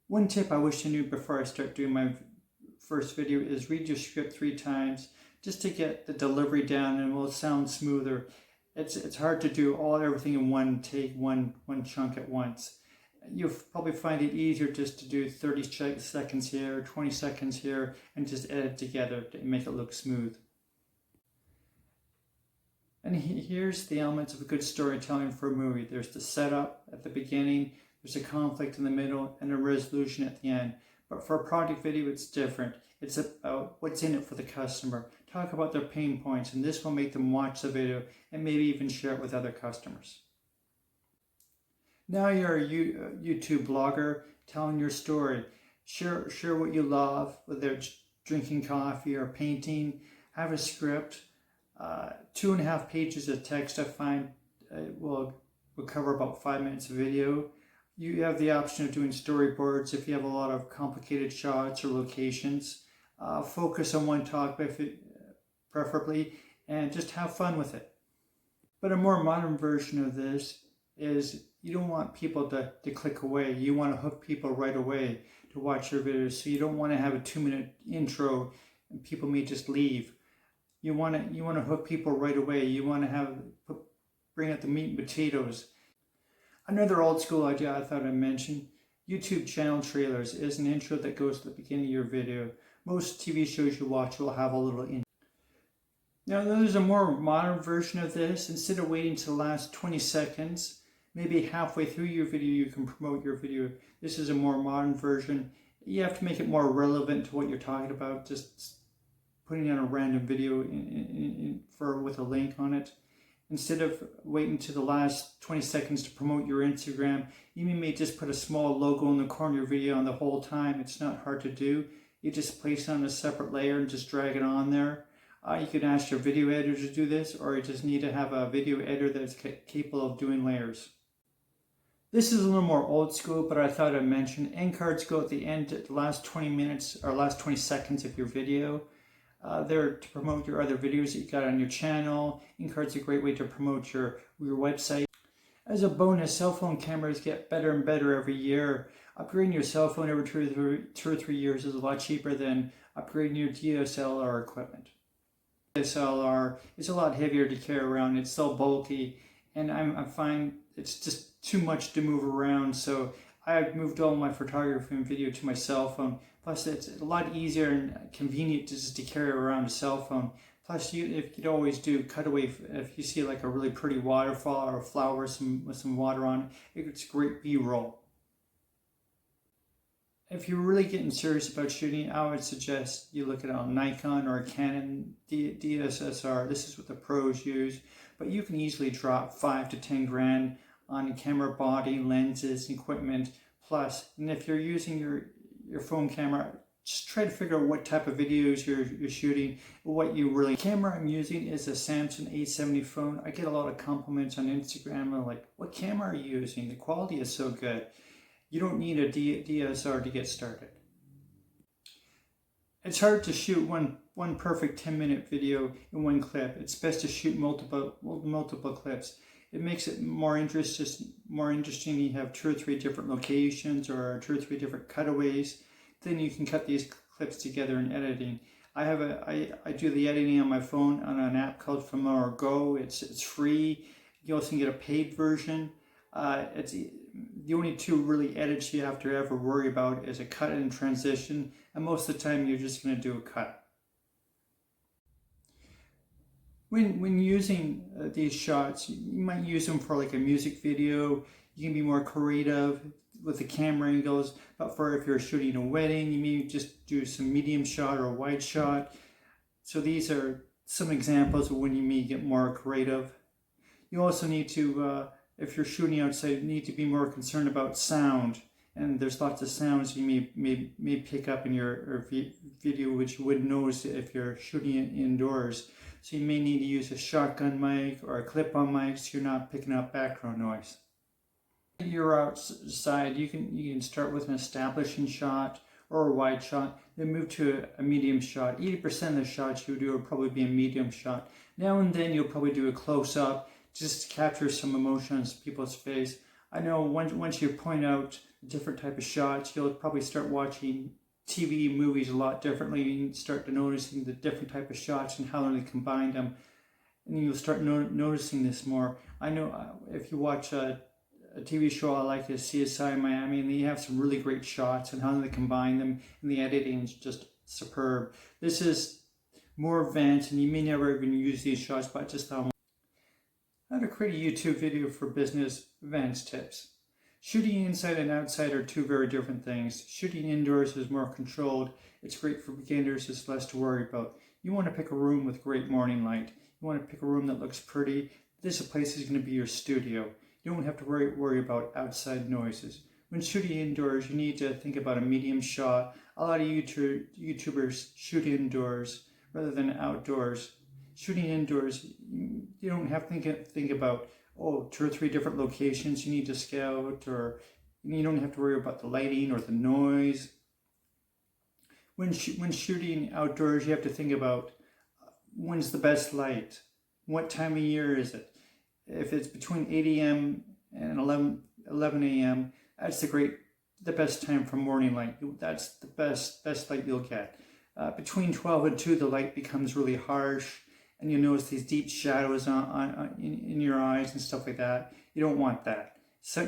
One tip I wish I knew before I start doing my first video is read your script 3 times just to get the delivery down, and it will sound smoother. It's hard to do everything in one take, one chunk at once. You'll probably find it easier just to do 30 seconds here, 20 seconds here, and just edit together to make it look smooth. And here's the elements of a good storytelling for a movie. There's the setup at the beginning, there's a conflict in the middle, and a resolution at the end. But for a product video, it's different. It's about what's in it for the customer. Talk about their pain points, and this will make them watch the video and maybe even share it with other customers. Now you're a YouTube blogger telling your story. Share what you love, whether it's drinking coffee or painting. Have a script. 2.5 pages of text I find will cover about 5 minutes of video. You have the option of doing storyboards if you have a lot of complicated shots or locations. Focus on one topic preferably, and just have fun with it. But a more modern version of this is you don't want people to click away. You want to hook people right away to watch your videos. So you don't want to have a 2-minute intro and people may just leave. You want to hook people right away. You want to bring out the meat and potatoes. Another old school idea I thought I'd mention, YouTube channel trailers is an intro that goes at the beginning of your video. Most TV shows you watch will have a little intro. Now there's a more modern version of this. Instead of waiting to the last 20 seconds, maybe halfway through your video you can promote your video. This is a more modern version. You have to make it more relevant to what you're talking about. Just putting on a random video with a link on it. Instead of waiting to the last 20 seconds to promote your Instagram, you may just put a small logo in the corner of your video on the whole time. It's not hard to do. You just place it on a separate layer and just drag it on there. You can ask your video editor to do this, or you just need to have a video editor that's capable of doing layers. This is a little more old school, but I thought I'd mention end cards go at the end, at the last 20 minutes or last 20 seconds of your video. They're to promote your other videos that you got on your channel. End cards are a great way to promote your website. As a bonus, cell phone cameras get better and better every year. Upgrading your cell phone every 2 or 3 years is a lot cheaper than upgrading your DSLR equipment. DSLR is a lot heavier to carry around. It's so bulky, and I find it's just too much to move around. So I've moved all my photography and video to my cell phone. Plus, it's a lot easier and convenient just to carry around a cell phone. Plus, if you could always do cutaway, if you see like a really pretty waterfall or a flower with some water on it, it's great B-roll. If you're really getting serious about shooting, I would suggest you look at a Nikon or a Canon DSLR. This is what the pros use, but you can easily drop 5 to 10 grand on camera body, lenses, equipment, plus. And if you're using your phone camera, just try to figure out what type of videos you're shooting, what you really. The camera I'm using is a Samsung A70 phone. I get a lot of compliments on Instagram. They're like, what camera are you using? The quality is so good. You don't need a DSLR to get started. It's hard to shoot one perfect 10-minute video in one clip. It's best to shoot multiple clips. It makes it more interesting. You have 2 or 3 different locations or 2 or 3 different cutaways. Then you can cut these clips together in editing. I do the editing on my phone on an app called Filmora Go. It's free. You also can get a paid version. It's the only 2 really edits you have to ever worry about is a cut and transition, and most of the time you're just going to do a cut. When using these shots, you might use them for like a music video. You can be more creative with the camera angles, but for if you're shooting a wedding, you may just do some medium shot or a wide shot. So these are some examples of when you may get more creative. You also need to, if you're shooting outside, you need to be more concerned about sound. And there's lots of sounds you may pick up in your video which you wouldn't notice if you're shooting it indoors. So you may need to use a shotgun mic or a clip-on mic so you're not picking up background noise. When you're outside, you can start with an establishing shot or a wide shot, then move to a medium shot. 80% of the shots you do will probably be a medium shot. Now and then you'll probably do a close-up just to capture some emotion on people's face. I know once you point out different type of shots, you'll probably start watching TV movies a lot differently. You start to noticing the different type of shots and how they combine them, and you'll start noticing this more. I know if you watch a TV show I like is CSI Miami, and they have some really great shots and how they combine them, and the editing is just superb. This is more advanced, and you may never even use these shots, but just how to create a YouTube video for business events tips. Shooting inside and outside are two very different things. Shooting indoors is more controlled. It's great for beginners. It's less to worry about. You want to pick a room with great morning light. You want to pick a room that looks pretty. This place is going to be your studio. You don't have to worry about outside noises. When shooting indoors, you need to think about a medium shot. A lot of YouTubers shoot indoors rather than outdoors. Shooting indoors, you don't have to think about, 2 or 3 different locations you need to scout, or you don't have to worry about the lighting or the noise. When shooting outdoors, you have to think about when's the best light, what time of year is it. If it's between 8 a.m. and 11 a.m., that's the best time for morning light. That's the best light you'll get. Between 12 and 2, the light becomes really harsh, and you notice these deep shadows in your eyes and stuff like that. You don't want that. Set